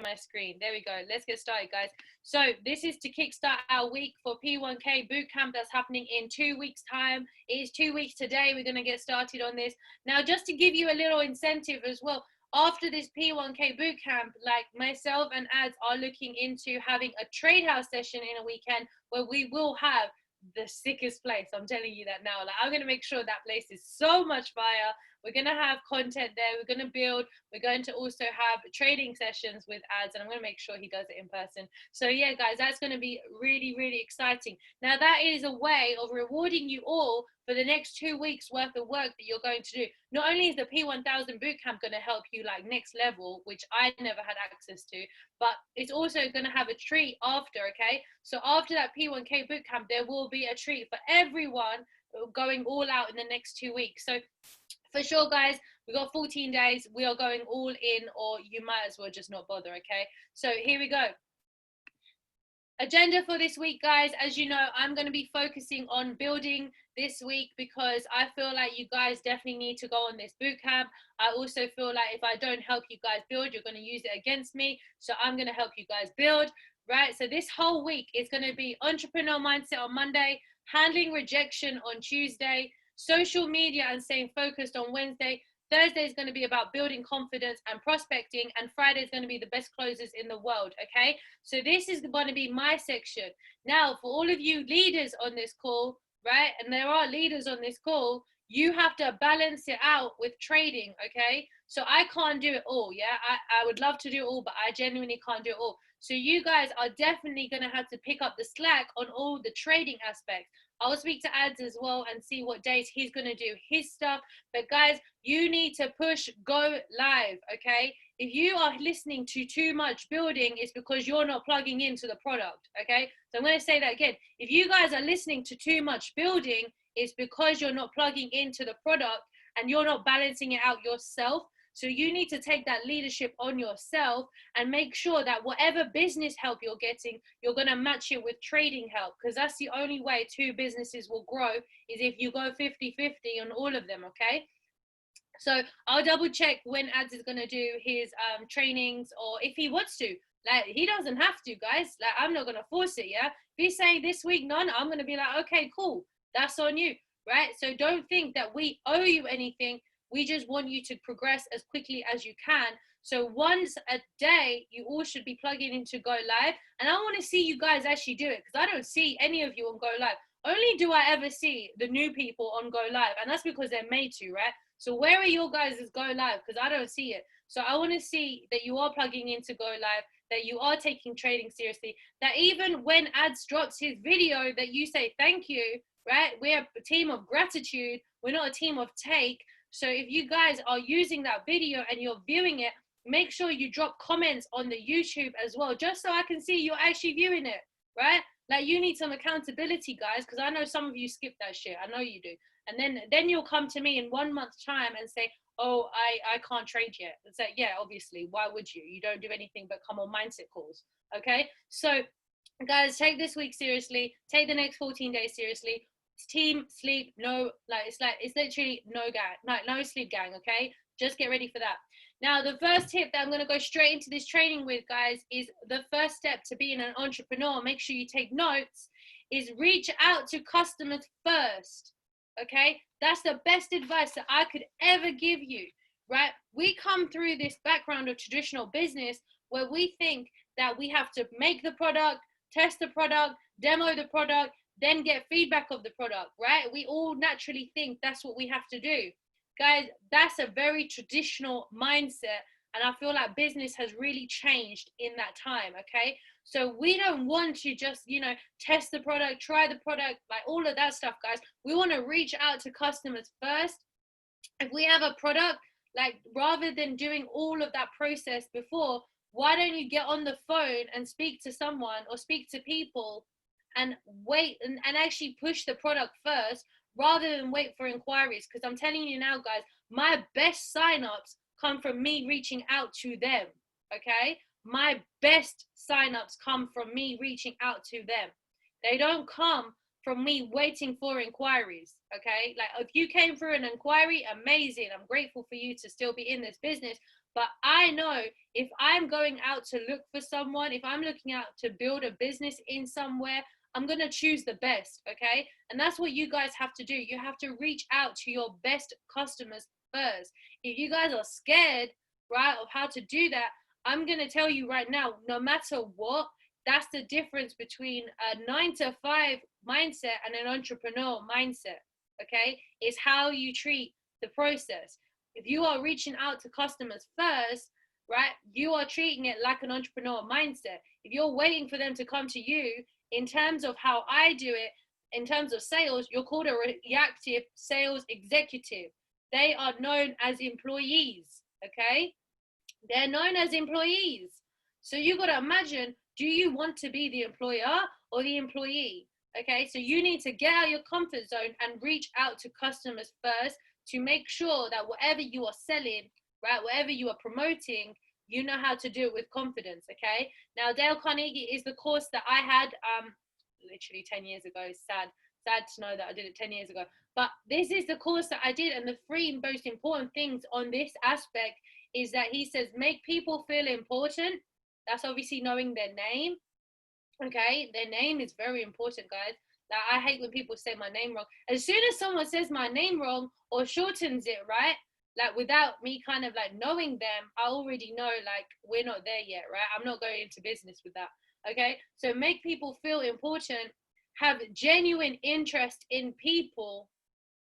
my screen. There we go. Let's get started, guys. So this is to kickstart our week for P1K Bootcamp that's happening in 2 weeks' time. It is 2 weeks today. We're going to get started on this. Now, just to give you a little incentive as well, after this P1K Bootcamp, like myself and Ads are looking into having a trade house session in a weekend where we will have the sickest place. I'm telling you that now. Like, I'm going to make sure that place is so much fire. We're going to have content there. We're going to build. We're going to also have trading sessions with Ads, and I'm going to make sure he does it in person. So yeah, guys, that's going to be really, really exciting. Now, that is a way of rewarding you all for the next 2 weeks worth of work that you're going to do. Not only is the P1000 Bootcamp going to help you like next level, which I never had access to, but it's also going to have a treat after, okay? So after that P1K Bootcamp, there will be a treat for everyone going all out in the next 2 weeks. So for sure, guys, we got 14 days. We are going all in, or you might as well just not bother, okay? So here we go. Agenda for this week, guys. As you know, I'm going to be focusing on building this week because I feel like you guys definitely need to go on this bootcamp. I also feel like if I don't help you guys build, you're going to use it against me. So I'm going to help you guys build, right? So this whole week is going to be entrepreneur mindset on Monday, handling rejection on Tuesday, social media and staying focused on Wednesday. Thursday is going to be about building confidence and prospecting, and Friday is going to be the best closers in the world, okay? So this is going to be my section. Now, for all of you leaders on this call, right, and there are leaders on this call, you have to balance it out with trading, okay? So I can't do it all, yeah? I would love to do it all, but I genuinely can't do it all. So you guys are definitely going to have to pick up the slack on all the trading aspects. I'll speak to Ads as well and see what days he's going to do his stuff. But guys, you need to push go live, okay? If you are listening to too much building, it's because you're not plugging into the product, okay? So I'm going to say that again. If you guys are listening to too much building, it's because you're not plugging into the product and you're not balancing it out yourself. So you need to take that leadership on yourself and make sure that whatever business help you're getting, you're going to match it with trading help, because that's the only way two businesses will grow, is if you go 50-50 on all of them, okay? So I'll double check when Ads is going to do his trainings, or if he wants to. Like, he doesn't have to, guys. Like, I'm not going to force it, yeah? If he's saying this week none, I'm going to be like, okay, cool. That's on you, right? So don't think that we owe you anything. We just want you to progress as quickly as you can. So once a day, you all should be plugging into Go Live. And I want to see you guys actually do it, because I don't see any of you on Go Live. Only do I ever see the new people on Go Live. And that's because they're made to, right? So where are your guys' Go Live? Because I don't see it. So I want to see that you are plugging into Go Live, that you are taking trading seriously, that even when Ads drops his video, that you say thank you, right? We're a team of gratitude. We're not a team of take. So if you guys are using that video and you're viewing it, make sure you drop comments on the YouTube as well, just so I can see you're actually viewing it, right? Like, you need some accountability, guys, because I know some of you skip that shit. I know you do. And then you'll come to me in 1 month's time and say, oh, I can't trade yet. It's like, yeah, obviously, why would you? You don't do anything but come on mindset calls, okay? So, guys, take this week seriously. Take the next 14 days seriously. Team sleep, no, like, it's literally no gang, no sleep gang, okay? Just get ready for that. Now, the first tip that I'm going to go straight into this training with, guys, is the first step to being an entrepreneur. Make sure you take notes, is reach out to customers first, okay? That's the best advice that I could ever give you, right? We come through this background of traditional business where we think that we have to make the product, test the product, demo the product, then get feedback of the product, right? We all naturally think that's what we have to do. Guys, that's a very traditional mindset, and I feel like business has really changed in that time, okay? So we don't want to just, test the product, try the product, like all of that stuff, guys. We want to reach out to customers first. If we have a product, like, rather than doing all of that process before, why don't you get on the phone and speak to someone or speak to people and wait and actually push the product first, rather than wait for inquiries? Because I'm telling you now, guys, my best signups come from me reaching out to them, okay? My best signups come from me reaching out to them. They don't come from me waiting for inquiries, okay? Like, if you came through an inquiry, amazing. I'm grateful for you to still be in this business. But I know if I'm going out to look for someone, if I'm looking out to build a business in somewhere, I'm going to choose the best, okay? And that's what you guys have to do. You have to reach out to your best customers first. If you guys are scared, right, of how to do that, I'm going to tell you right now, no matter what, that's the difference between a 9 to 5 mindset and an entrepreneur mindset, okay? Is how you treat the process. If you are reaching out to customers first, right, you are treating it like an entrepreneur mindset. If you're waiting for them to come to you, in terms of how I do it, in terms of sales, you're called a reactive sales executive. They are known as employees, okay? They're known as employees. So you got to imagine, do you want to be the employer or the employee? Okay, so you need to get out of your comfort zone and reach out to customers first to make sure that whatever you are selling, right, whatever you are promoting, you know how to do it with confidence. Okay, now Dale Carnegie is the course that I had literally 10 years ago. Sad to know that I did it 10 years ago, but this is the course that I did. And the three most important things on this aspect is that he says make people feel important. That's obviously knowing their name. Okay, their name is very important, guys. Like, I hate when people say my name wrong. As soon as someone says my name wrong or shortens it, right, like without me kind of like knowing them, I already know like we're not there yet, right? I'm not going into business with that. Okay, so make people feel important, have genuine interest in people.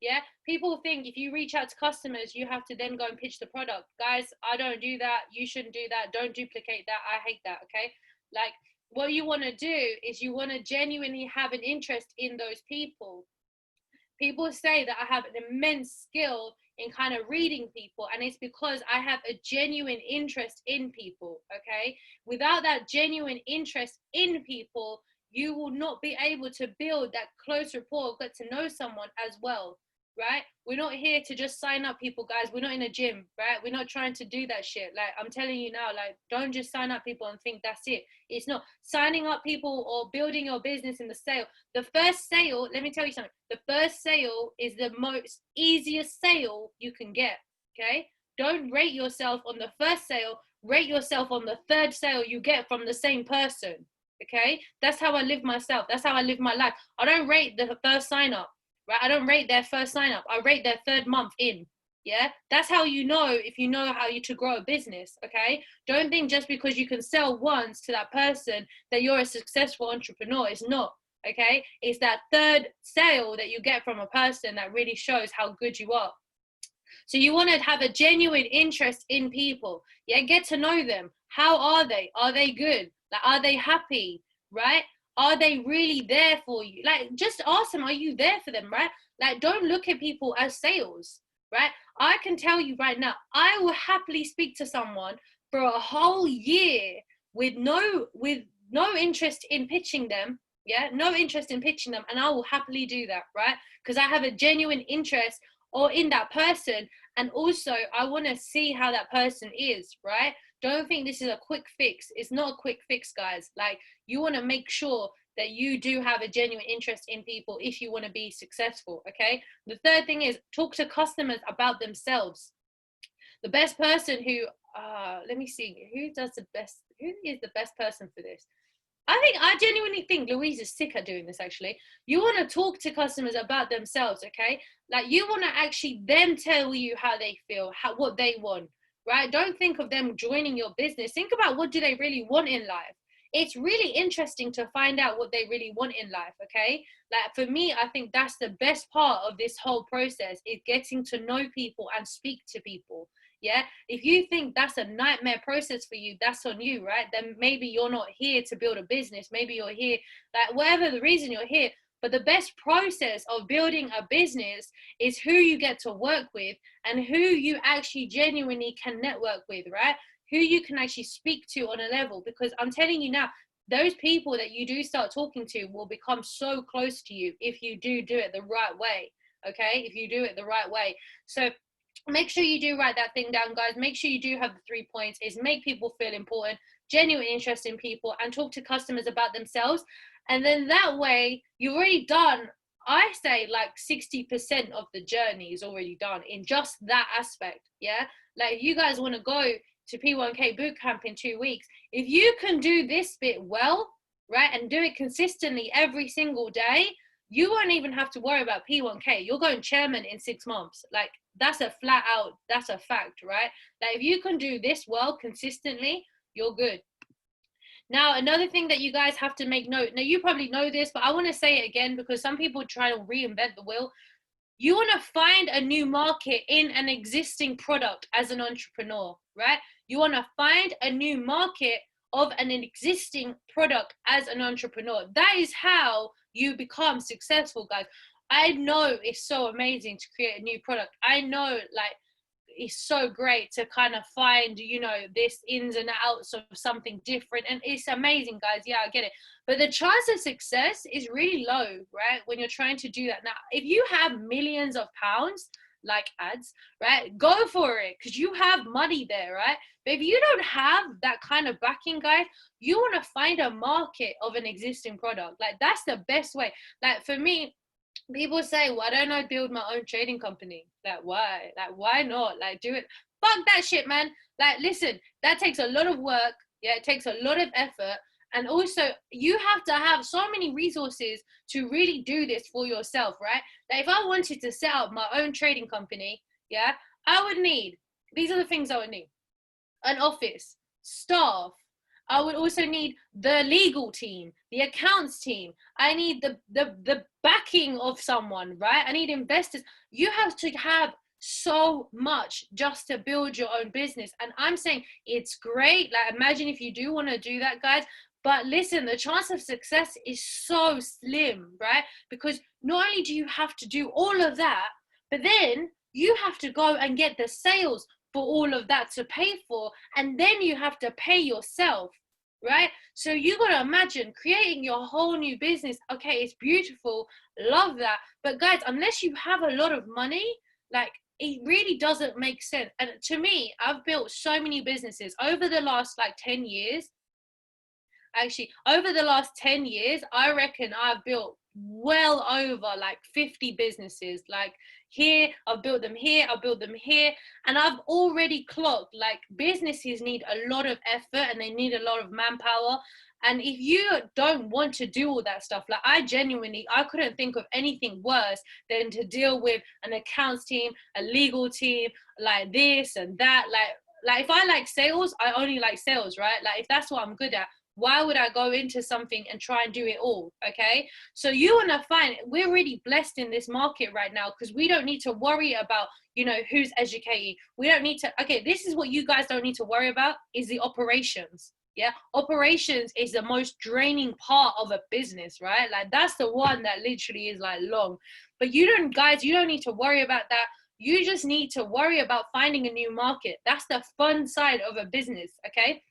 Yeah, people think if you reach out to customers, you have to then go and pitch the product. Guys, I don't do that. You shouldn't do that. Don't duplicate that. I hate that. Okay, like what you want to do is you want to genuinely have an interest in those people. People say that I have an immense skill in kind of reading people, and it's because I have a genuine interest in people. Okay, without that genuine interest in people, you will not be able to build that close rapport, get to know someone as well, right? We're not here to just sign up people, guys. We're not in a gym, right? We're not trying to do that shit. Like, I'm telling you now, like, don't just sign up people and think that's it. It's not signing up people or building your business in the sale. The first sale, let me tell you something, the first sale is the most easiest sale you can get. Okay, don't rate yourself on the first sale, rate yourself on the third sale you get from the same person. Okay, that's how I live myself, that's how I live my life. I don't rate the first sign up, right? I don't rate their first sign up, I rate their third month in. Yeah, that's how you know if you know how you to grow a business. Okay, don't think just because you can sell once to that person that you're a successful entrepreneur. It's not. Okay, it's that third sale that you get from a person that really shows how good you are. So you want to have a genuine interest in people. Yeah, get to know them. How are they? Are they good? Like, are they happy? Right? Are they really there for you? Like, just ask them, are you there for them? Right? Like, don't look at people as sales. Right? I can tell you right now, I will happily speak to someone for a whole year with no interest in pitching them. Yeah, no interest in pitching them, and I will happily do that, right? Because I have a genuine interest or in that person, and also I want to see how that person is, right? Don't think this is a quick fix. It's not a quick fix, guys. Like, you want to make sure that you do have a genuine interest in people if you want to be successful. Okay, the third thing is talk to customers about themselves. The best person who let me see, who is the best person for this? I genuinely think Louise is sick at doing this. Actually, you want to talk to customers about themselves. Okay, like, you want to actually them tell you how they feel, what they want, right? Don't think of them joining your business. Think about, what do they really want in life. It's really interesting to find out what they really want in life. Okay, like, for me, I think that's the best part of this whole process, is getting to know people and speak to people. Yeah, if you think that's a nightmare process for you, that's on you, right? Then maybe you're not here to build a business. Maybe you're here, like, whatever the reason you're here. But the best process of building a business is who you get to work with and who you actually genuinely can network with, right? Who you can actually speak to on a level. Because I'm telling you now, those people that you do start talking to will become so close to you if you do it the right way. Okay, if you do it the right way. So make sure you do write that thing down, guys. Make sure you do have the 3 points: is make people feel important, genuine interest in people, and talk to customers about themselves. And then that way you've already done, I say, like 60% of the journey is already done in just that aspect. Yeah, like, if you guys want to go to P1K bootcamp in 2 weeks. If you can do this bit well, right, and do it consistently every single day, you won't even have to worry about P1K. You're going chairman in 6 months. Like, that's a flat out, that's a fact, right? Like, if you can do this well consistently, you're good. Now, another thing that you guys have to make note, now you probably know this, but I want to say it again because some people try to reinvent the wheel. You want to find a new market in an existing product as an entrepreneur, right? You want to find a new market of an existing product as an entrepreneur. That is how you become successful, guys. I know it's so amazing to create a new product. I know, like, it's so great to kind of find, you know, this ins and outs of something different, and it's amazing, guys. Yeah, I get it, but the chance of success is really low, right, when you're trying to do that. Now, if you have millions of pounds, like ads, right, go for it, because you have money there, right? But if you don't have that kind of backing, guys, you want to find a market of an existing product. Like, that's the best way. Like, for me, people say, why don't I build my own trading company? Like, why? Like, why not? Like, do it. Fuck that shit, man. Like, listen, that takes a lot of work. Yeah, it takes a lot of effort. And also, you have to have so many resources to really do this for yourself, right? Like, if I wanted to set up my own trading company, yeah, I would need, these are the things I would need: an office, staff. I would also need the legal team, the accounts team. I need the backing of someone, right? I need investors. You have to have so much just to build your own business. And I'm saying it's great. Like, imagine if you do want to do that, guys. But listen, the chance of success is so slim, right? Because not only do you have to do all of that, but then you have to go and get the sales for all of that to pay for, and then you have to pay yourself, right? So you got to imagine creating your whole new business. Okay, it's beautiful, love that, but guys, unless you have a lot of money, like, it really doesn't make sense. And to me, I've built so many businesses over the last like 10 years. Actually, over the last 10 years, I reckon I've built well over like 50 businesses. Like, here, I've built them here, I've built them here, and I've already clocked, like, businesses need a lot of effort and they need a lot of manpower. And if you don't want to do all that stuff, like, I couldn't think of anything worse than to deal with an accounts team, a legal team, like this and that. Like if I like sales, I only like sales, right? Like, if that's what I'm good at, why would I go into something and try and do it all? Okay, so you want to find, we're really blessed in this market right now because we don't need to worry about, you know, who's educated. We don't need to, okay, this is what you guys don't need to worry about, is the operations. Yeah, operations is the most draining part of a business, right? Like, that's the one that literally is like long. But you don't, guys, you don't need to worry about that. You just need to worry about finding a new market. That's the fun side of a business. Okay,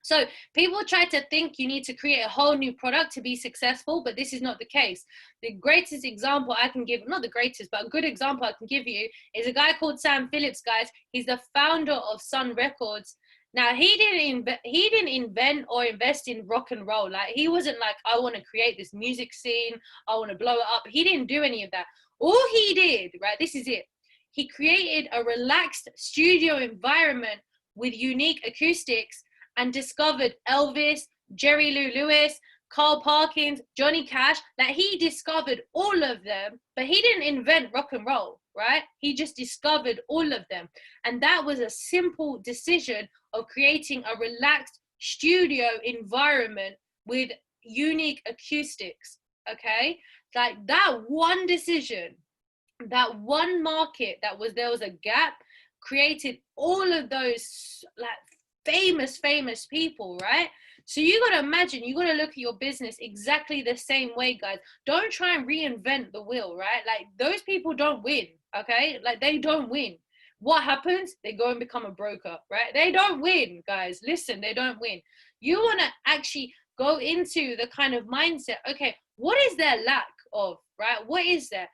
so people try to think you need to create a whole new product to be successful, but this is not the case. The greatest example I can give, not the greatest, but a good example I can give you, is a guy called Sam Phillips, guys. He's the founder of Sun Records. Now, he didn't invent or invest in rock and roll. Like, he wasn't like, I want to create this music scene, I want to blow it up. He didn't do any of that. All he did, right, this is it. He created a relaxed studio environment with unique acoustics and discovered Elvis, Jerry Lee Lewis, Carl Perkins, Johnny Cash. Like, he discovered all of them, but he didn't invent rock and roll, right? He just discovered all of them. And that was a simple decision of creating a relaxed studio environment with unique acoustics, okay? Like, that one decision, that one market there was a gap, created all of those, like, famous people, right? So you got to imagine, you got to look at your business exactly the same way, guys. Don't try and reinvent the wheel, right? Like, those people don't win, okay? Like, they don't win. What happens? They go and become a broker, right? They don't win, guys. Listen, they don't win. You want to actually go into the kind of mindset, okay, what is their lack of, right? What is there?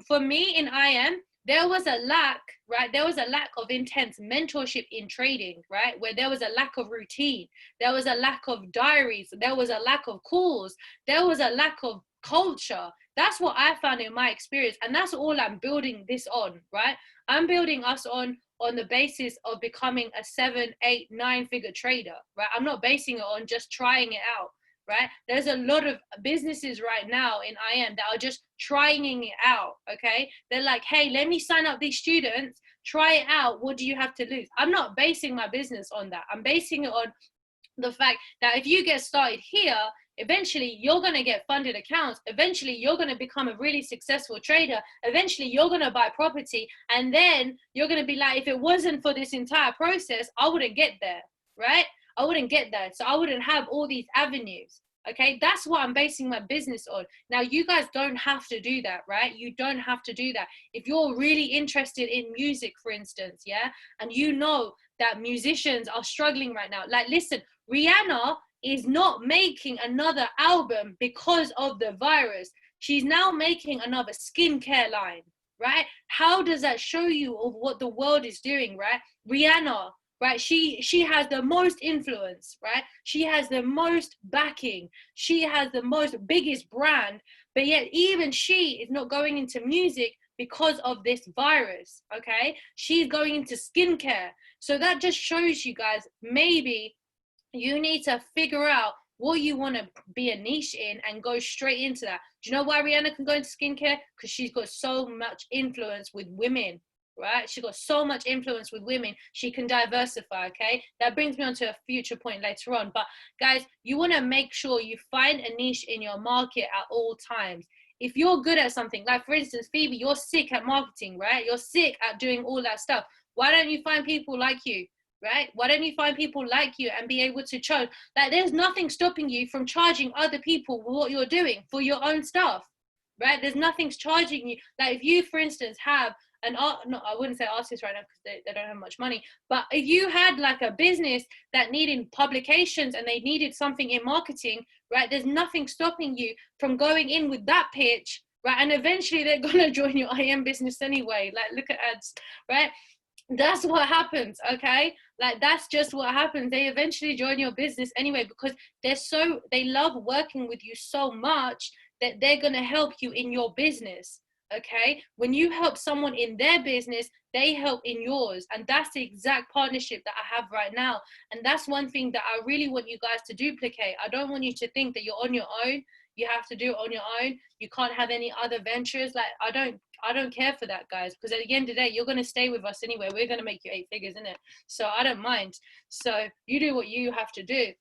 For me in IM, there was a lack, right? There was a lack of intense mentorship in trading, right? Where there was a lack of routine. There was a lack of diaries. There was a lack of calls. There was a lack of culture. That's what I found in my experience. And that's all I'm building this on, right? I'm building us on on the basis of becoming a 7, 8, 9 figure trader, right? I'm not basing it on just trying it out, right? There's a lot of businesses right now in IM that are just trying it out, okay? They're like, hey, let me sign up these students, try it out. What do you have to lose? I'm not basing my business on that. I'm basing it on the fact that if you get started here, eventually you're going to get funded accounts. Eventually you're going to become a really successful trader. Eventually you're going to buy property. And then you're going to be like, if it wasn't for this entire process, I wouldn't get there, right? I wouldn't get there. So I wouldn't have all these avenues. Okay, that's what I'm basing my business on. Now, you guys don't have to do that, right? You don't have to do that. If you're really interested in music, for instance, yeah, and you know that musicians are struggling right now, like, listen, Rihanna is not making another album because of the virus. She's now making another skincare line, right? How does that show you of what the world is doing, right? Rihanna, right? She has the most influence, right? She has the most backing. She has the most biggest brand, but yet even she is not going into music because of this virus, okay? She's going into skincare. So that just shows you guys, maybe you need to figure out what you want to be a niche in and go straight into that. Do you know why Rihanna can go into skincare? Because she's got so much influence with women, right? She got so much influence with women. She can diversify, okay? That brings me on to a future point later on. But guys, you want to make sure you find a niche in your market at all times. If you're good at something, like for instance, Phoebe, you're sick at marketing, right? You're sick at doing all that stuff. Why don't you find people like you? Right? Why don't you find people like you and be able to charge? Like, there's nothing stopping you from charging other people what you're doing for your own stuff, right? There's nothing charging you. Like, if you, for instance, have an art, no, I wouldn't say artist right now because they don't have much money, but if you had like a business that needed publications and they needed something in marketing, right? There's nothing stopping you from going in with that pitch, right? And eventually they're gonna join your IM business anyway. Like, look at ads, right? That's what happens, okay? Like, that's just what happens. They eventually join your business anyway because they love working with you so much that they're going to help you in your business, okay? When you help someone in their business, they help in yours. And that's the exact partnership that I have right now. And that's one thing that I really want you guys to duplicate. I don't want you to think that you're on your own. You have to do it on your own. You can't have any other ventures. Like, I don't care for that, guys, because at the end of the day, you're going to stay with us anyway. We're going to make you 8 figures, innit? So I don't mind. So you do what you have to do.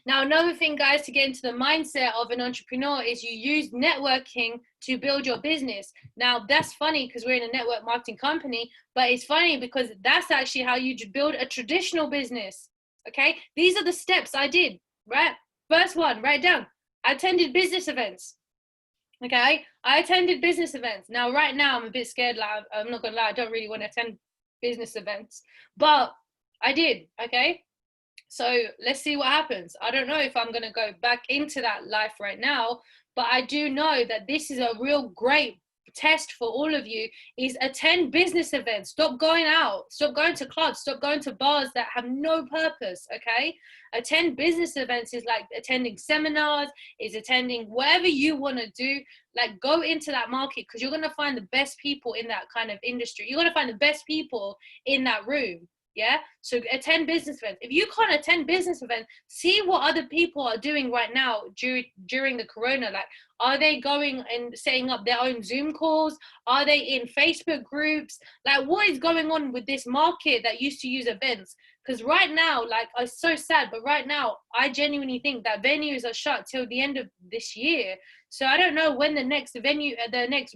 Now, another thing, guys, to get into the mindset of an entrepreneur is you use networking to build your business. Now, that's funny because we're in a network marketing company, but it's funny because that's actually how you build a traditional business, okay? These are the steps I did, right? First one, write down. I attended business events. Okay, I attended business events. Now, right now, I'm a bit scared. Like, I'm not gonna lie, I don't really want to attend business events, but I did. Okay, so let's see what happens. I don't know if I'm gonna go back into that life right now, but I do know that this is a real great test for all of you, is attend business events. Stop going out, stop going to clubs, stop going to bars that have no purpose. Okay, attend business events is like attending seminars, is attending whatever you want to do. Like, go into that market because you're going to find the best people in that kind of industry. You're going to find the best people in that room. Yeah, so attend business events. If you can't attend business events, see what other people are doing right now during the corona. Like, are they going and setting up their own Zoom calls? Are they in Facebook groups? Like, what is going on with this market that used to use events? Because right now, like, it's so sad, but right now I genuinely think that venues are shut till the end of this year. So I don't know when the next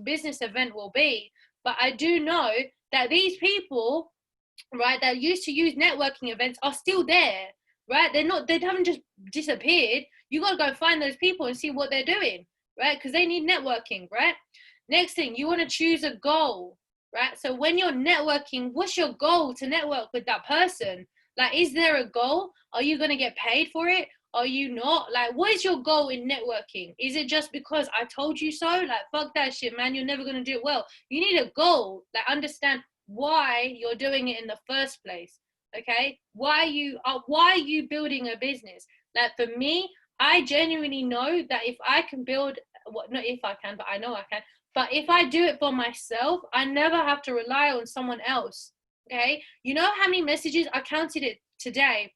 business event will be, but I do know that these people, right, that used to use networking events are still there, right? They haven't just disappeared. You got to go find those people and see what they're doing, right? Because they need networking, right? Next thing, you want to choose a goal, right? So when you're networking, what's your goal to network with that person? Like, is there a goal? Are you going to get paid for it? Are you not? Like, what is your goal in networking? Is it just because I told you so? Like, fuck that shit, man. You're never going to do it well. You need a goal. Like, understand why you're doing it in the first place. Okay, why are you building a business? Like, for me, I genuinely know that if I can build, not if I can, but I know I can, but if I do it for myself, I never have to rely on someone else. Okay. You know how many messages? I counted it today.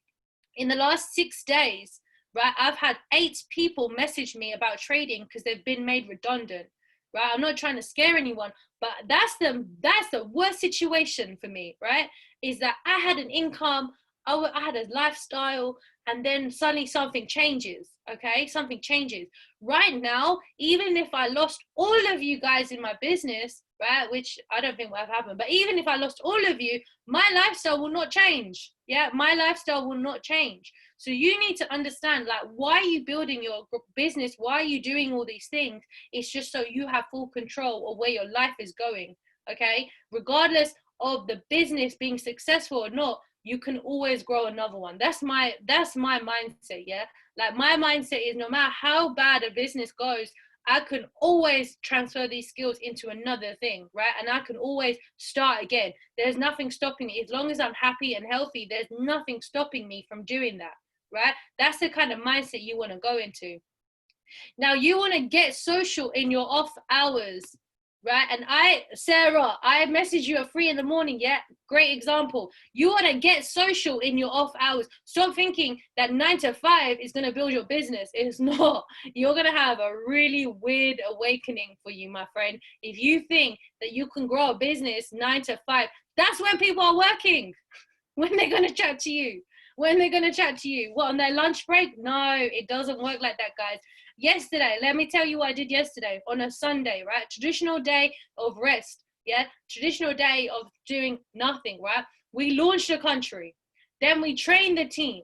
In the last 6 days, right, I've had 8 people message me about trading because they've been made redundant. Right. I'm not trying to scare anyone, but that's the worst situation for me, right? Is that I had an income, I had a lifestyle, and then suddenly something changes. Okay, something changes. Right now, even if I lost all of you guys in my business, right, which I don't think will have happened, but even if I lost all of you, my lifestyle will not change. Yeah, my lifestyle will not change. So you need to understand, like, why are you building your business? Why are you doing all these things? It's just so you have full control of where your life is going. Okay, regardless of the business being successful or not, you can always grow another one. That's my mindset. Yeah, like, my mindset is, no matter how bad a business goes, I can always transfer these skills into another thing, right? And I can always start again. There's nothing stopping me. As long as I'm happy and healthy, there's nothing stopping me from doing that, right? That's the kind of mindset you want to go into. Now, you want to get social in your off hours, right? And Sarah, I message you at 3 in the morning. Yeah, great example. You want to get social in your off hours. Stop thinking that 9 to 5 is going to build your business. It's not. You're going to have a really weird awakening for you, my friend. If you think that you can grow a business 9 to 5, that's when people are working, when they're going to chat to you. When they're going to chat to you. What, on their lunch break? No, it doesn't work like that, guys. Yesterday, let me tell you what I did yesterday on a Sunday, right? Traditional day of rest, yeah? Traditional day of doing nothing, right? We launched the country. Then we trained the team.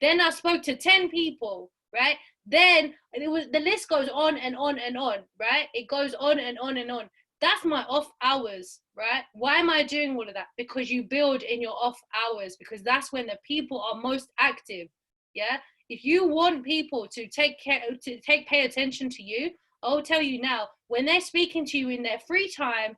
Then I spoke to 10 people, right? Then the list goes on and on and on, right? It goes on and on and on. That's my off hours, right? Why am I doing all of that? Because you build in your off hours, because that's when the people are most active. Yeah. If you want people to pay attention to you, I'll tell you now, when they're speaking to you in their free time,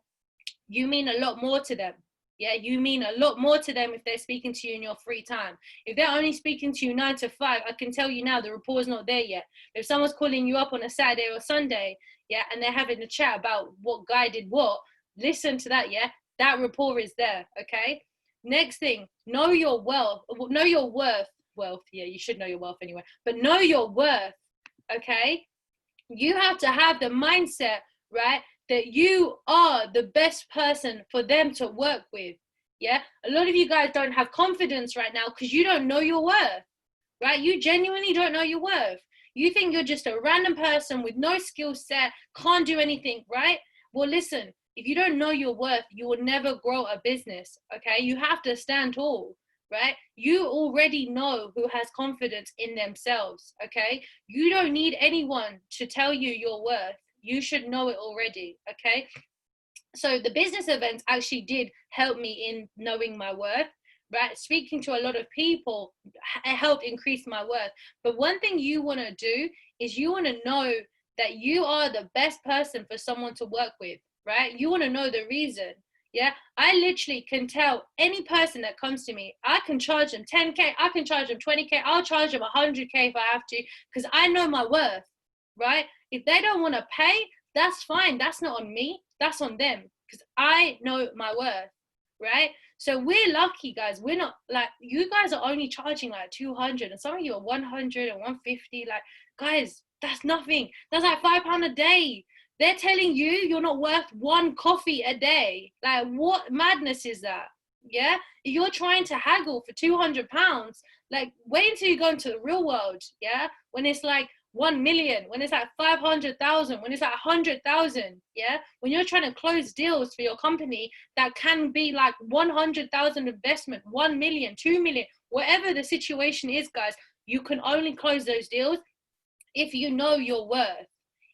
you mean a lot more to them. Yeah, you mean a lot more to them if they're speaking to you in your free time. If they're only speaking to you 9 to 5, I can tell you now the rapport is not there yet. If someone's calling you up on a Saturday or Sunday, yeah, and they're having a chat about what guy did what, listen to that, yeah? That rapport is there, okay? Next thing, know your wealth, know your worth. Wealth, yeah, you should know your wealth anyway, but know your worth, okay? You have to have the mindset, right, that you are the best person for them to work with. Yeah, a lot of you guys don't have confidence right now because you don't know your worth, right? You genuinely don't know your worth. You think you're just a random person with no skill set, can't do anything, right? Well, listen, if you don't know your worth, you will never grow a business, okay? You have to stand tall, right? You already know who has confidence in themselves, okay? You don't need anyone to tell you your worth. You should know it already, okay? So the business events actually did help me in knowing my worth, right? Speaking to a lot of people helped increase my worth. But one thing you want to do is you want to know that you are the best person for someone to work with, right? You want to know the reason. Yeah, I literally can tell any person that comes to me, I can charge them 10K, I can charge them 20K, I'll charge them 100K if I have to, because I know my worth, right? If they don't want to pay, that's fine. That's not on me. That's on them, because I know my worth, right? So we're lucky, guys. We're not like, you guys are only charging like 200 and some of you are 100 and 150. Like, guys, that's nothing. That's like £5 a day. They're telling you you're not worth one coffee a day. Like, what madness is that? Yeah, if you're trying to haggle for £200, like, wait until you go into the real world. Yeah, when it's like 1 million, when it's like 500,000, when it's like 100,000, yeah, when you're trying to close deals for your company that can be like 100,000 investment, 1 million, 2 million, whatever the situation is, guys, you can only close those deals if you know your worth.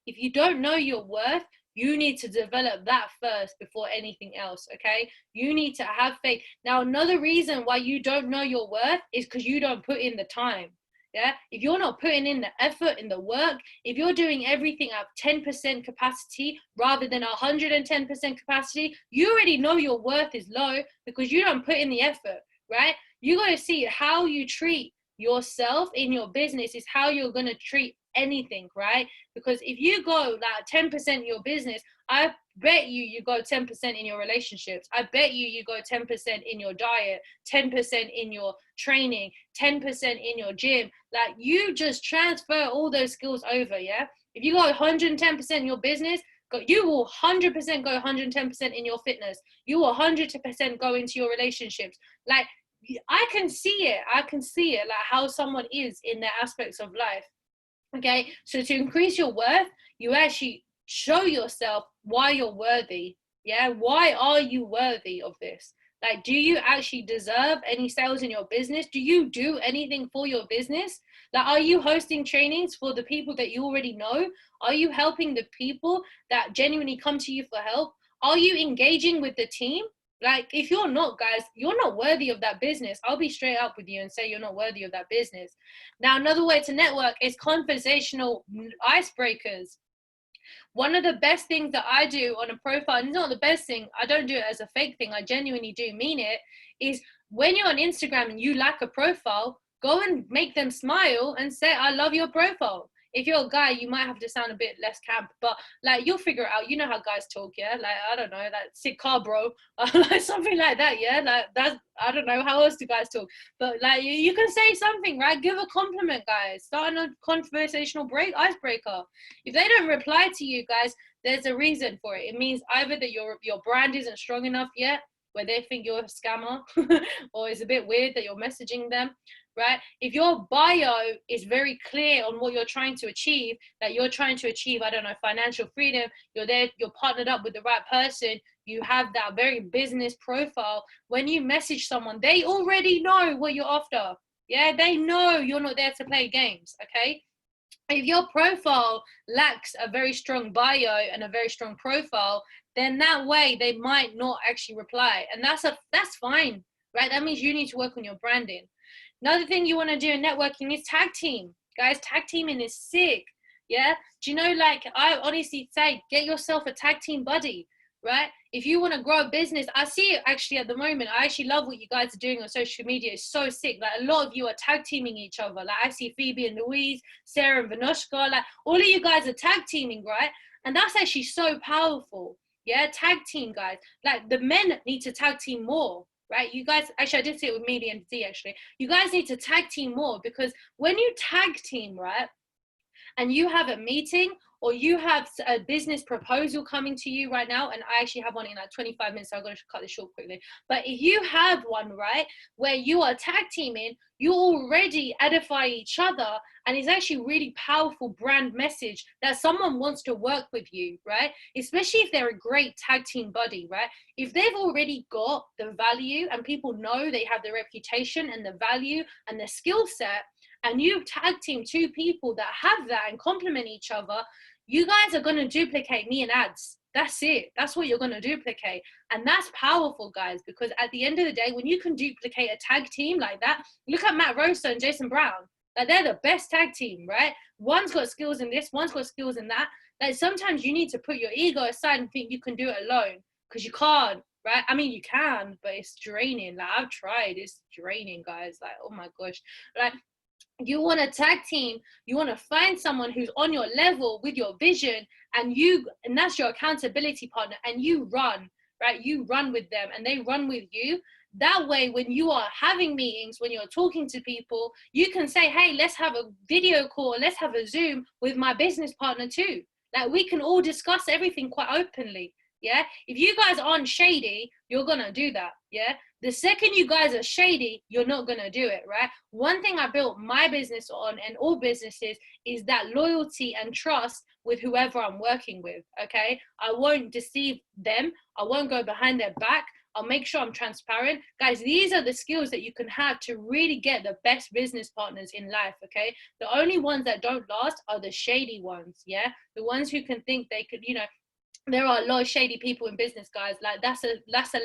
If you don't know your worth, you need to develop that first before anything else, okay? You need to have faith. Now, another reason why you don't know your worth is because you don't put in the time. Yeah, if you're not putting in the effort in the work, if you're doing everything at 10% capacity rather than 110% capacity, you already know your worth is low because you don't put in the effort, right? You got to see how you treat yourself in your business is how you're going to treat anything, right? Because if you go like 10% in your business, I bet you go 10% in your relationships. I bet you go 10% in your diet, 10% in your training, 10% in your gym. Like, you just transfer all those skills over, yeah? If you go 110% in your business, you will 100% go 110% in your fitness. You will 100% go into your relationships. Like, I can see it. Like how someone is in their aspects of life. Okay, so to increase your worth, you actually show yourself why you're worthy. Yeah, why are you worthy of this? Like, do you actually deserve any sales in your business? Do you do anything for your business? Like, are you hosting trainings for the people that you already know? Are you helping the people that genuinely come to you for help? Are you engaging with the team? Like, if you're not, guys, you're not worthy of that business. I'll be straight up with you and say you're not worthy of that business. Now, another way to network is conversational icebreakers. One of the best things that I do on a profile, and it's not the best thing, I don't do it as a fake thing, I genuinely do mean it, is when you're on Instagram and you like a profile, go and make them smile and say, I love your profile. If you're a guy, you might have to sound a bit less camp, but like, you'll figure it out. You know how guys talk, yeah? Like, I don't know, like, sick car, bro. Like, something like that, yeah? Like, that's, I don't know, how else do guys talk? But like, you can say something, right? Give a compliment, guys. Start a conversational icebreaker. If they don't reply to you, guys, there's a reason for it. It means either that your brand isn't strong enough yet, where they think you're a scammer, or it's a bit weird that you're messaging them, right? If your bio is very clear on what you're trying to achieve, that you're trying to achieve, I don't know, financial freedom, you're there, you're partnered up with the right person, you have that very business profile, when you message someone, they already know what you're after. Yeah, they know you're not there to play games, okay? If your profile lacks a very strong bio and a very strong profile, then that way they might not actually reply. And that's fine, right? That means you need to work on your branding. Another thing you want to do in networking is tag team. Guys, tag teaming is sick. Yeah. Do you know, like, I honestly say, get yourself a tag team buddy, right? If you want to grow a business, I see it actually at the moment. I actually love what you guys are doing on social media. It's so sick. Like, a lot of you are tag teaming each other. Like, I see Phoebe and Louise, Sarah and Vanoshka. Like, all of you guys are tag teaming, right? And that's actually so powerful. Yeah, tag team, guys. Like, the men need to tag team more, right? You guys, actually, I did see it with Media and Z, actually. You guys need to tag team more, because when you tag team, right, and you have a meeting, or you have a business proposal coming to you right now, and I actually have one in like 25 minutes, so I'm going to cut this short quickly. But if you have one, right, where you are tag teaming, you already edify each other, and it's actually really powerful brand message that someone wants to work with you, right? Especially if they're a great tag team buddy, right? If they've already got the value and people know they have the reputation and the value and the skill set, and you tag team two people that have that and complement each other, you guys are going to duplicate me in ads. That's it. That's what you're going to duplicate. And that's powerful, guys, because at the end of the day, when you can duplicate a tag team like that, look at Matt Rosa and Jason Brown. Like, they're the best tag team, right? One's got skills in this, one's got skills in that. Like, sometimes you need to put your ego aside and think you can do it alone, because you can't, right? I mean, you can, but it's draining. Like, I've tried. It's draining, guys. Like, oh my gosh. Like, you want to tag team, you want to find someone who's on your level with your vision, and that's your accountability partner, and you run, right? You run with them and they run with you. That way, when you are having meetings, when you're talking to people, you can say, hey, let's have a video call, let's have a Zoom with my business partner too. Like, we can all discuss everything quite openly. Yeah, if you guys aren't shady, you're gonna do that. Yeah, the second you guys are shady, you're not gonna do it, right? One thing I built my business on, and all businesses, is that loyalty and trust with whoever I'm working with. Okay, I won't deceive them, I won't go behind their back, I'll make sure I'm transparent. Guys, these are the skills that you can have to really get the best business partners in life. Okay, the only ones that don't last are the shady ones. Yeah, the ones who can think they could, there are a lot of shady people in business, guys. Like, that's a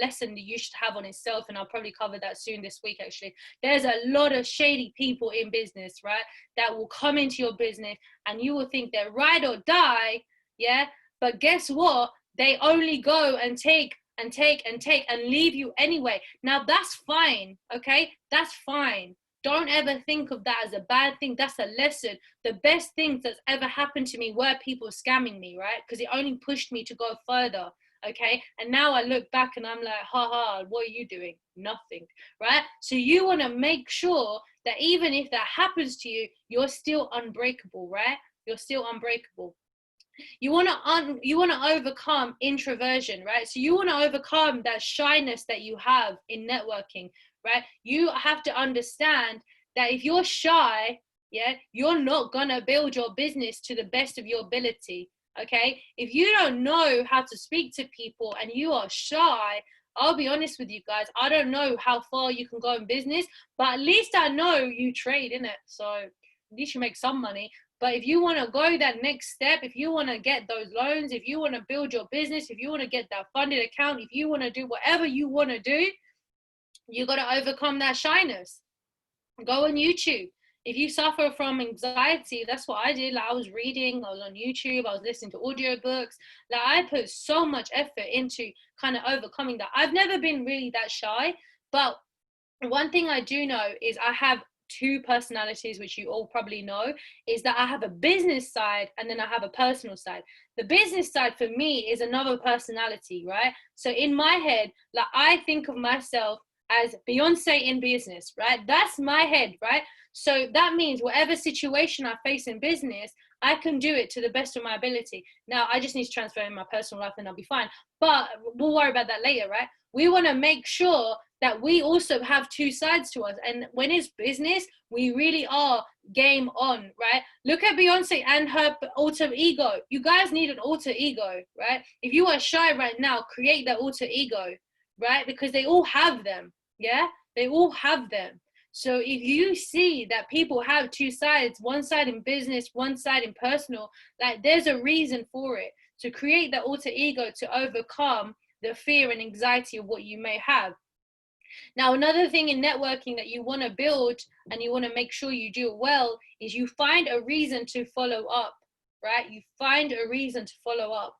lesson that you should have on itself, and I'll probably cover that soon this week. Actually, there's a lot of shady people in business, right, that will come into your business and you will think they're ride or die. Yeah, but guess what? They only go and take and take and take and leave you anyway. Now, that's fine. Okay, that's fine. Don't ever think of that as a bad thing. That's a lesson. The best things that's ever happened to me were people scamming me, right? Because it only pushed me to go further. Okay, and now I look back and I'm like, haha, what are you doing? Nothing, right? So you want to make sure that even if that happens to you, you're still unbreakable, right? You're still unbreakable. You want to overcome introversion, right? So you want to overcome that shyness that you have in networking, right? You have to understand that if you're shy, yeah, you're not gonna build your business to the best of your ability. Okay, if you don't know how to speak to people and you are shy, I'll be honest with you guys, I don't know how far you can go in business, but at least I know you trade in it, so at least you make some money. But if you want to go that next step, if you want to get those loans, if you want to build your business, if you want to get that funded account, if you want to do whatever you want to do, you got to overcome that shyness. Go on YouTube. If you suffer from anxiety, that's what I did. Like, I was reading, I was on YouTube, I was listening to audiobooks. Like, I put so much effort into kind of overcoming that. I've never been really that shy, but one thing I do know is I have two personalities, which you all probably know, is that I have a business side and then I have a personal side. The business side for me is another personality, right? So in my head, like, I think of myself as Beyonce in business, right? That's my head, right? So that means whatever situation I face in business, I can do it to the best of my ability. Now, I just need to transfer in my personal life and I'll be fine. But we'll worry about that later, right? We want to make sure that we also have two sides to us. And when it's business, we really are game on, right? Look at Beyonce and her alter ego. You guys need an alter ego, right? If you are shy right now, create that alter ego, right? Because they all have them, yeah? They all have them. So if you see that people have two sides, one side in business, one side in personal, like, there's a reason for it. To create that alter ego to overcome the fear and anxiety of what you may have. Now, another thing in networking that you want to build and you want to make sure you do it well is you find a reason to follow up, right? You find a reason to follow up.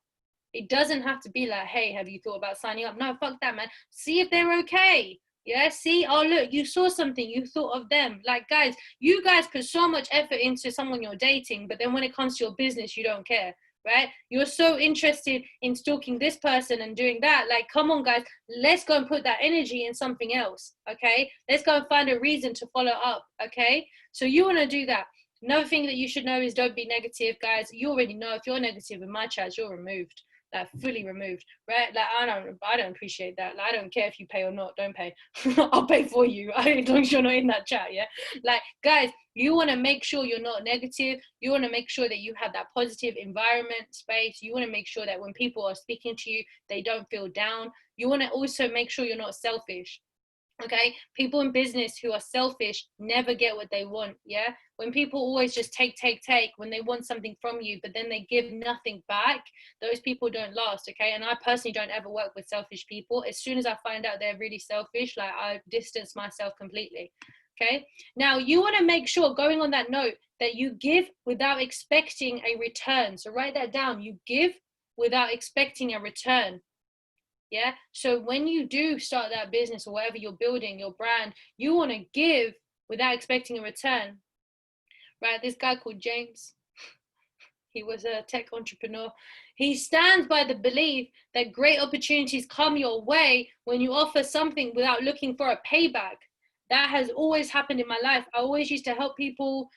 It doesn't have to be like, hey, have you thought about signing up? No, fuck that, man. See if they're okay. Yeah, see, oh, look, you saw something, you thought of them. Like, guys, you guys put so much effort into someone you're dating, but then when it comes to your business, you don't care, right? You're so interested in stalking this person and doing that. Like, come on, guys, let's go and put that energy in something else, okay? Let's go and find a reason to follow up, okay? So you want to do that. Another thing that you should know is don't be negative, guys. You already know if you're negative in my chats, you're removed. Like, fully removed, right? Like, I don't appreciate that. Like, I don't care if you pay or not, don't pay. I'll pay for you as long as you're not in that chat. Yeah, like, guys, you want to make sure you're not negative. You want to make sure that you have that positive environment space. You want to make sure that when people are speaking to you, they don't feel down. You want to also make sure you're not selfish. Okay, people in business who are selfish never get what they want. Yeah, when people always just take when they want something from you, but then they give nothing back, those people don't last. Okay, and I personally don't ever work with selfish people. As soon as I find out they're really selfish, like, I distance myself completely. Okay, now you want to make sure, going on that note, that you give without expecting a return. So write that down. You give without expecting a return. Yeah, so when you do start that business or whatever you're building, your brand, you want to give without expecting a return, right? This guy called James, he was a tech entrepreneur. He stands by the belief that great opportunities come your way when you offer something without looking for a payback. That has always happened in my life. I always used to help people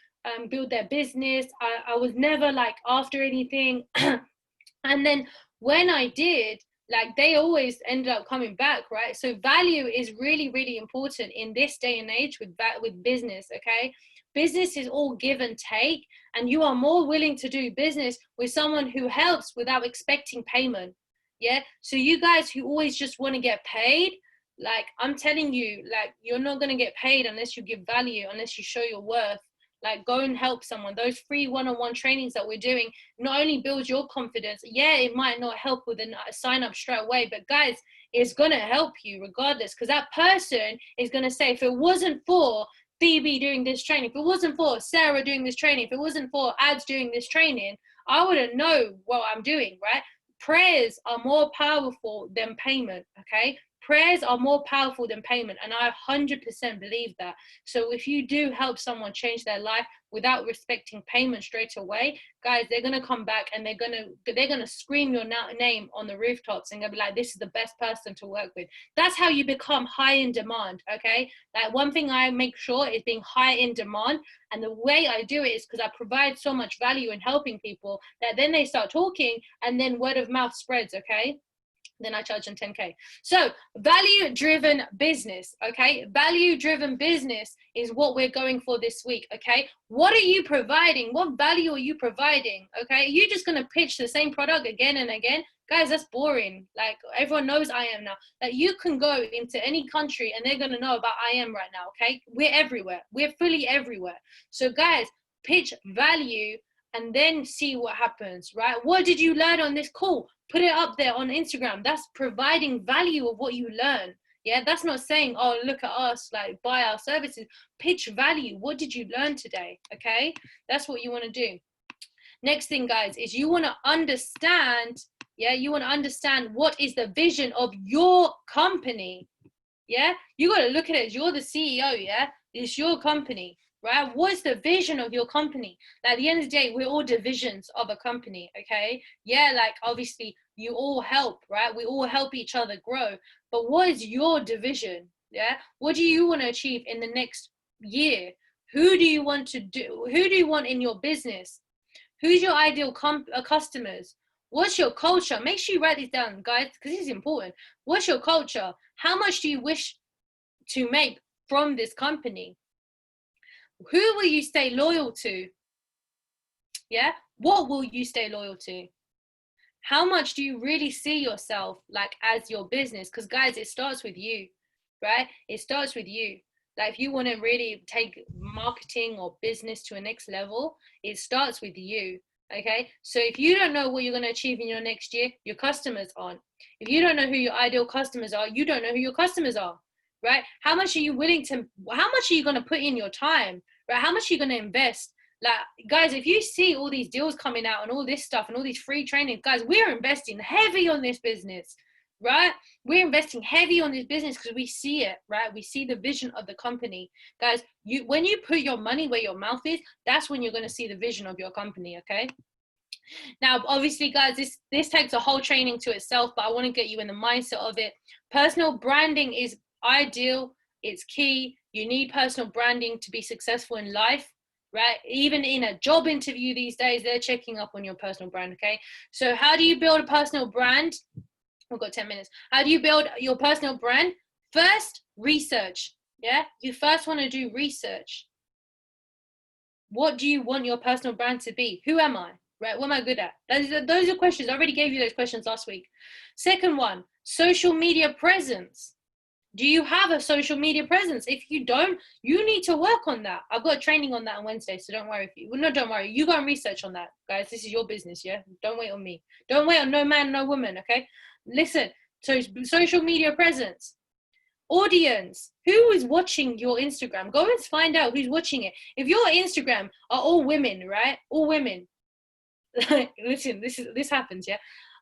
build their business. I was never like after anything. And then when I did, like, they always ended up coming back, right? So value is really, really important in this day and age with business, okay? Business is all give and take, and you are more willing to do business with someone who helps without expecting payment. Yeah, so you guys who always just want to get paid, like, I'm telling you, like, you're not going to get paid unless you give value, unless you show your worth. Like, go and help someone. Those free one-on-one trainings that we're doing not only build your confidence, yeah, it might not help with a sign up straight away, but guys, it's going to help you regardless, because that person is going to say, if it wasn't for Phoebe doing this training, if it wasn't for Sarah doing this training, if it wasn't for Ads doing this training, I wouldn't know what I'm doing, right? Prayers are more powerful than payment, okay? prayers are more powerful than payment, and I 100% believe that. So if you do help someone change their life without respecting payment straight away, guys, they're gonna come back and they're gonna scream your name on the rooftops and gonna be like, this is the best person to work with. That's how you become high in demand. Okay, like one thing I make sure is being high in demand, and the way I do it is because I provide so much value in helping people that then they start talking, and then word of mouth spreads. Okay, then I charge them 10K. So value-driven business, okay? Value-driven business is what we're going for this week, okay? What are you providing? What value are you providing, okay? You're just going to pitch the same product again and again. Guys, that's boring. Like, everyone knows I Am now. Like, you can go into any country and they're going to know about I Am right now, okay? We're everywhere. We're fully everywhere. So, guys, pitch value and then see what happens, right? What did you learn on this call? Put it up there on Instagram. That's providing value of what you learn. Yeah, that's not saying, oh, look at us, like buy our services. Pitch value. What did you learn today? Okay, that's what you want to do. Next thing, guys, is you want to understand. Yeah, you want to understand what is the vision of your company. Yeah, you got to look at it as you're the CEO. Yeah, it's your company. Right? What's the vision of your company? Like, at the end of the day, we're all divisions of a company, okay? Yeah, like obviously you all help, right? We all help each other grow. But what is your division? Yeah? What do you want to achieve in the next year? Who do you want to do? Who do you want in your business? Who's your ideal customers? What's your culture? Make sure you write this down, guys, because this is important. What's your culture? How much do you wish to make from this company? Who will you stay loyal to? Yeah, what will you stay loyal to? How much do you really see yourself like as your business? Because guys, it starts with you, right? It starts with you. Like, if you want to really take marketing or business to a next level, it starts with you. Okay, so if you don't know what you're going to achieve in your next year, your customers aren't. If you don't know who your ideal customers are, you don't know who your customers are. Right? How much are you willing to, how much are you going to put in your time? Right? How much are you going to invest? Like, guys, if you see all these deals coming out and all this stuff and all these free trainings, guys, we're investing heavy on this business, right? We're investing heavy on this business because we see it, right? We see the vision of the company. Guys, when you put your money where your mouth is, that's when you're going to see the vision of your company, okay? Now, obviously, guys, this takes a whole training to itself, but I want to get you in the mindset of it. Personal branding is ideal. It's key. You need personal branding to be successful in life, right? Even in a job interview these days, they're checking up on your personal brand, okay? So how do you build a personal brand? We've got 10 minutes. How do you build your personal brand? First, research, yeah? You first want to do research. What do you want your personal brand to be? Who am I? Right? What am I good at? Those are questions. I already gave you those questions last week. Second one, social media presence. Do you have a social media presence? If you don't, you need to work on that. I've got a training on that on Wednesday, so don't worry. Don't worry. You go and research on that, guys. This is your business, yeah? Don't wait on me. Don't wait on no man, no woman, okay? Listen, so social media presence. Audience, who is watching your Instagram? Go and find out who's watching it. If your Instagram are all women, right? All women. Listen, this happens, yeah?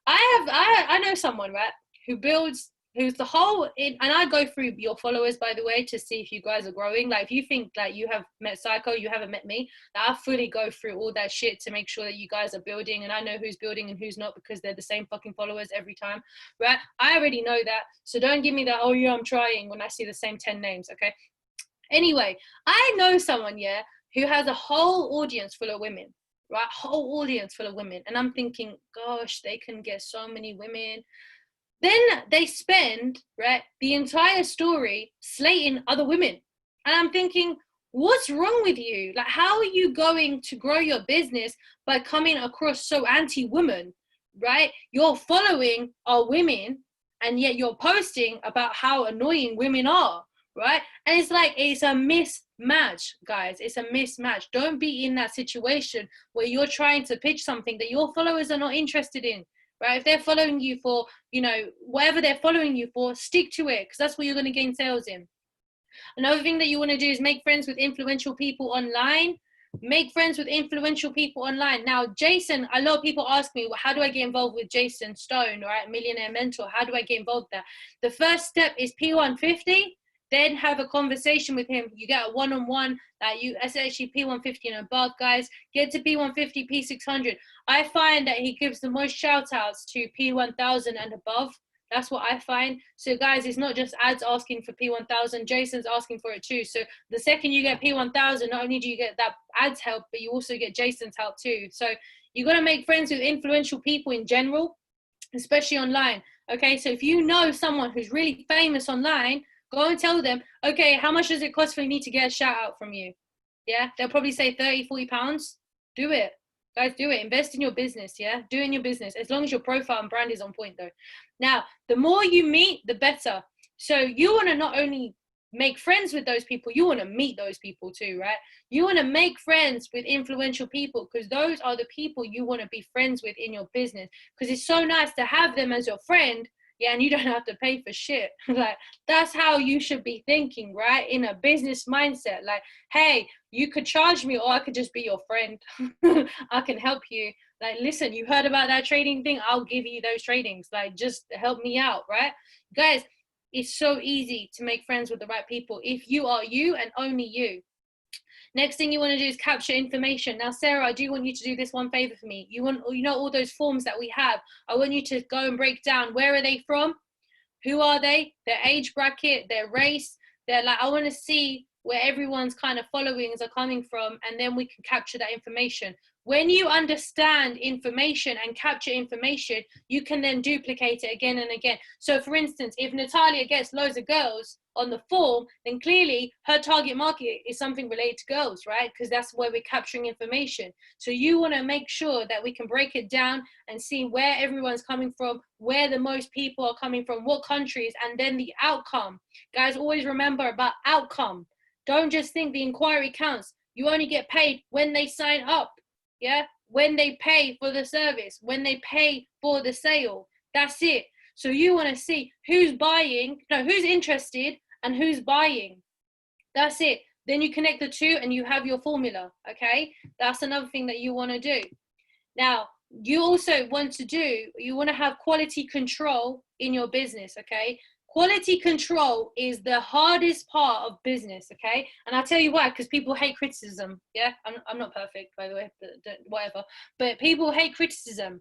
I know someone, right, who's the whole, and I go through your followers, by the way, to see if you guys are growing. Like, if you think that you have met Psycho, you haven't met me. Like, I fully go through all that shit to make sure that you guys are building, and I know who's building and who's not because they're the same fucking followers every time, right? I already know that, so don't give me that, oh yeah, I'm trying, when I see the same 10 names, okay? Anyway, I know someone, yeah, who has a whole audience full of women, right? Whole audience full of women, and I'm thinking, gosh, they can get so many women. Then they spend, right, the entire story slating other women. And I'm thinking, what's wrong with you? Like, how are you going to grow your business by coming across so anti-woman, right? Your following are women, and yet you're posting about how annoying women are, right? And it's like, it's a mismatch, guys. It's a mismatch. Don't be in that situation where you're trying to pitch something that your followers are not interested in. Right? If they're following you for, whatever they're following you for, stick to it, because that's what you're going to gain sales in. Another thing that you want to do is make friends with influential people online, Make friends with influential people online. Now, Jason, a lot of people ask me, well, how do I get involved with Jason Stone, right? Millionaire Mentor. How do I get involved there? The first step is P150. Then have a conversation with him. You get a one-on-one that you essentially P150 and above, guys. Get to P150, P600. I find that he gives the most shout outs to P1000 and above. That's what I find. So guys, it's not just ads asking for P1000, Jason's asking for it too. So the second you get P1000, not only do you get that ads help, but you also get Jason's help too. So you got to make friends with influential people in general, especially online. Okay, so if you know someone who's really famous online, go and tell them, okay, how much does it cost for me to get a shout out from you? Yeah, they'll probably say 30, 40 pounds. Do it. Guys, do it. Invest in your business, yeah? Do it in your business, as long as your profile and brand is on point, though. Now, the more you meet, the better. So you want to not only make friends with those people, you want to meet those people too, right? You want to make friends with influential people, because those are the people you want to be friends with in your business, because it's so nice to have them as your friend. Yeah, and you don't have to pay for shit. Like, that's how you should be thinking, right? In a business mindset. Like, hey, you could charge me, or I could just be your friend. I can help you. Like, listen, you heard about that trading thing? I'll give you those tradings. Like, just help me out, right? Guys, it's so easy to make friends with the right people if you are you and only you. Next thing you want to do is capture information. Now, Sarah, I do want you to do this one favor for me. You know all those forms that we have. I want you to go and break down, where are they from? Who are they? Their age bracket, their race. I want to see where everyone's kind of followings are coming from, and then we can capture that information. When you understand information and capture information, you can then duplicate it again and again. So for instance, if Natalia gets loads of girls on the form, then clearly her target market is something related to girls, right? Because that's where we're capturing information. So you want to make sure that we can break it down and see where everyone's coming from, where the most people are coming from, what countries, and then the outcome. Guys, always remember about outcome. Don't just think the inquiry counts. You only get paid when they sign up. Yeah, when they pay for the service, when they pay for the sale. That's it. So you want to see who's buying, no, who's interested and who's buying. That's it. Then you connect the two and you have your formula. Okay, that's another thing that you want to do. Now, you also want to have quality control in your business. Okay, quality control is the hardest part of business, okay? And I'll tell you why, because people hate criticism. Yeah, I'm not perfect, by the way, but whatever. But people hate criticism.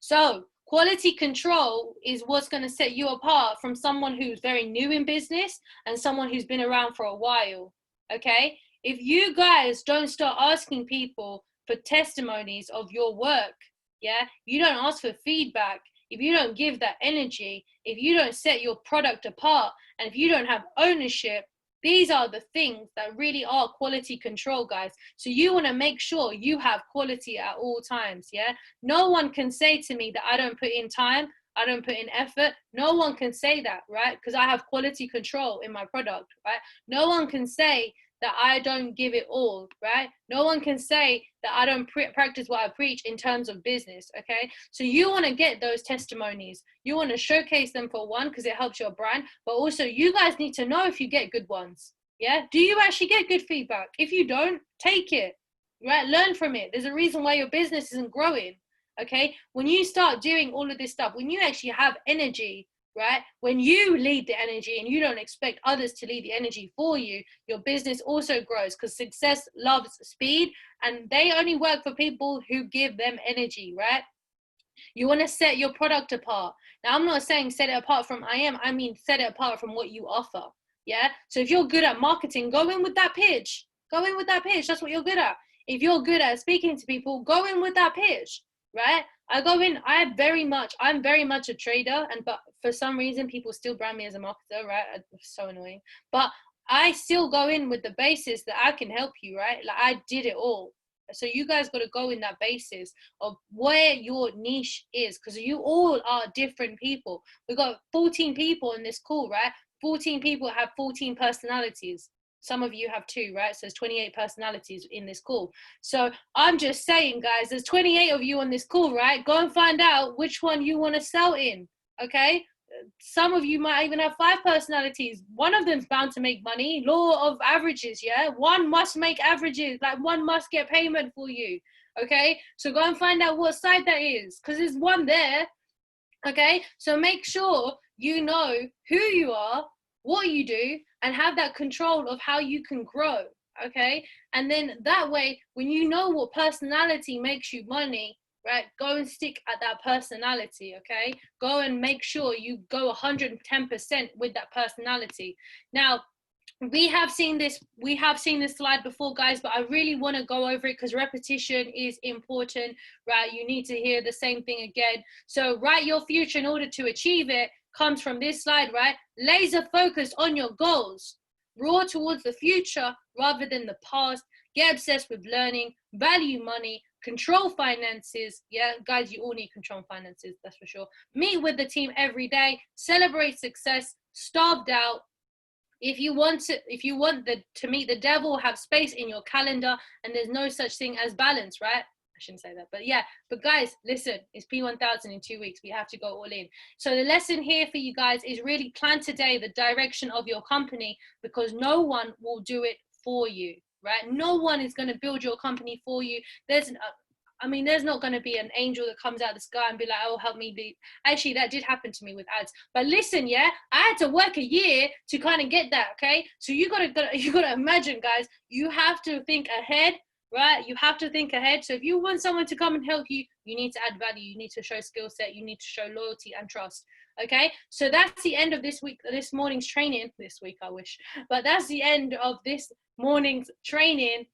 So quality control is what's going to set you apart from someone who's very new in business and someone who's been around for a while, okay? If you guys don't start asking people for testimonies of your work, yeah, you don't ask for feedback, if you don't give that energy, if you don't set your product apart, and if you don't have ownership, these are the things that really are quality control, guys. So you want to make sure you have quality at all times, yeah? No one can say to me that I don't put in time, I don't put in effort. No one can say that, right? Because I have quality control in my product, right? No one can say that I don't give it all, right? No one can say that I don't practice what I preach in terms of business, okay? So you want to get those testimonies. You want to showcase them, for one, because it helps your brand, but also you guys need to know if you get good ones, yeah? Do you actually get good feedback? If you don't, take it, right? Learn from it. There's a reason why your business isn't growing, okay? When you start doing all of this stuff, when you actually have energy, right? When you lead the energy and you don't expect others to lead the energy for you, your business also grows, because success loves speed, and they only work for people who give them energy, right? You want to set your product apart. Now, I'm not saying set it apart from I mean set it apart from what you offer, yeah? So if you're good at marketing, go in with that pitch. Go in with that pitch. That's what you're good at. If you're good at speaking to people, go in with that pitch, right? I'm very much a trader, but for some reason people still brand me as a marketer, right? It's so annoying. But I still go in with the basis that I can help you, right? Like, I did it all. So you guys got to go in that basis of where your niche is, because you all are different people. We've got 14 people in this call, right? 14 people have 14 personalities. Some of you have 2, right? So there's 28 personalities in this call. So I'm just saying, guys, there's 28 of you on this call, right? Go and find out which one you want to sell in, okay? some of you might even have 5 personalities. One of them's bound to make money. Law of averages, yeah? One must make averages, like one must get payment for you, okay? So go and find out what side that is, because there's one there, okay? So make sure you know who you are, what you do, and have that control of how you can grow, okay? And then that way, when you know what personality makes you money, right, go and stick at that personality, okay? Go and make sure you go 110% with that personality. Now, we have seen this slide before, guys, but I really want to go over it because repetition is important, right? You need to hear the same thing again. So write your future in order to achieve it comes from this slide, right? Laser focus on your goals, roar towards the future rather than the past, get obsessed with learning, value money, control finances. Yeah, guys, you all need control finances, that's for sure. Meet with the team every day, celebrate success, starved out. If you want to meet the devil, have space in your calendar, and there's no such thing as balance, right? I shouldn't say that, but yeah. But guys, listen, it's P1000 in 2 weeks. We have to go all in. So the lesson here for you guys is really plan today the direction of your company, because no one will do it for you, right? No one is going to build your company for you. There's not going to be an angel that comes out of the sky and be like, oh, help me be. Actually, that did happen to me with ads. But listen, yeah, I had to work a year to kind of get that, okay? So you gotta imagine, guys, you have to think ahead, right? You have to think ahead. So if you want someone to come and help you, you need to add value. You need to show skill set. You need to show loyalty and trust. Okay, so that's the end of this morning's training. This week, I wish, but that's the end of this morning's training.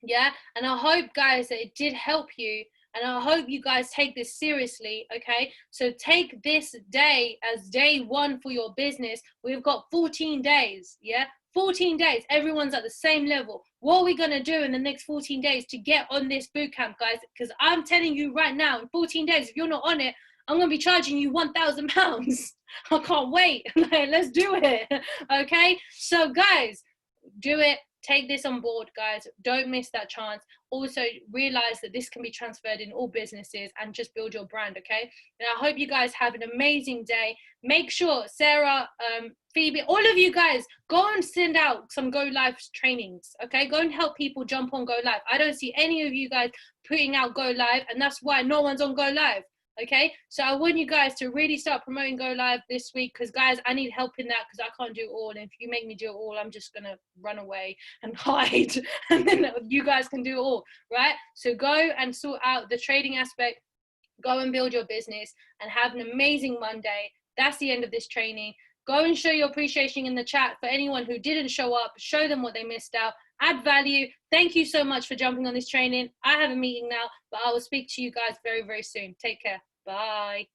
Yeah, and I hope, guys, that it did help you, and I hope you guys take this seriously. Okay, so take this day as day 1 for your business. We've got 14 days. Yeah, 14 days, everyone's at the same level. What are we going to do in the next 14 days to get on this bootcamp, guys? Because I'm telling you right now, in 14 days, if you're not on it, I'm going to be charging you £1,000. I can't wait. Let's do it. Okay, so guys, do it. Take this on board, guys. Don't miss that chance. Also, realize that this can be transferred in all businesses, and just build your brand, okay? And I hope you guys have an amazing day. Make sure, Sarah, Phoebe, all of you guys, go and send out some Go Live trainings, okay? Go and help people jump on Go Live. I don't see any of you guys putting out Go Live, and that's why no one's on Go Live. Okay, so I want you guys to really start promoting Go Live this week, because guys, I need help in that, because I can't do it all. And if you make me do it all, I'm just gonna run away and hide, and then you guys can do it all, right? So go and sort out the trading aspect, go and build your business, and have an amazing Monday. That's the end of this training. Go and show your appreciation in the chat for anyone who didn't show up. Show them what they missed out. Add value. Thank you so much for jumping on this training. I have a meeting now, but I will speak to you guys very, very soon. Take care. Bye.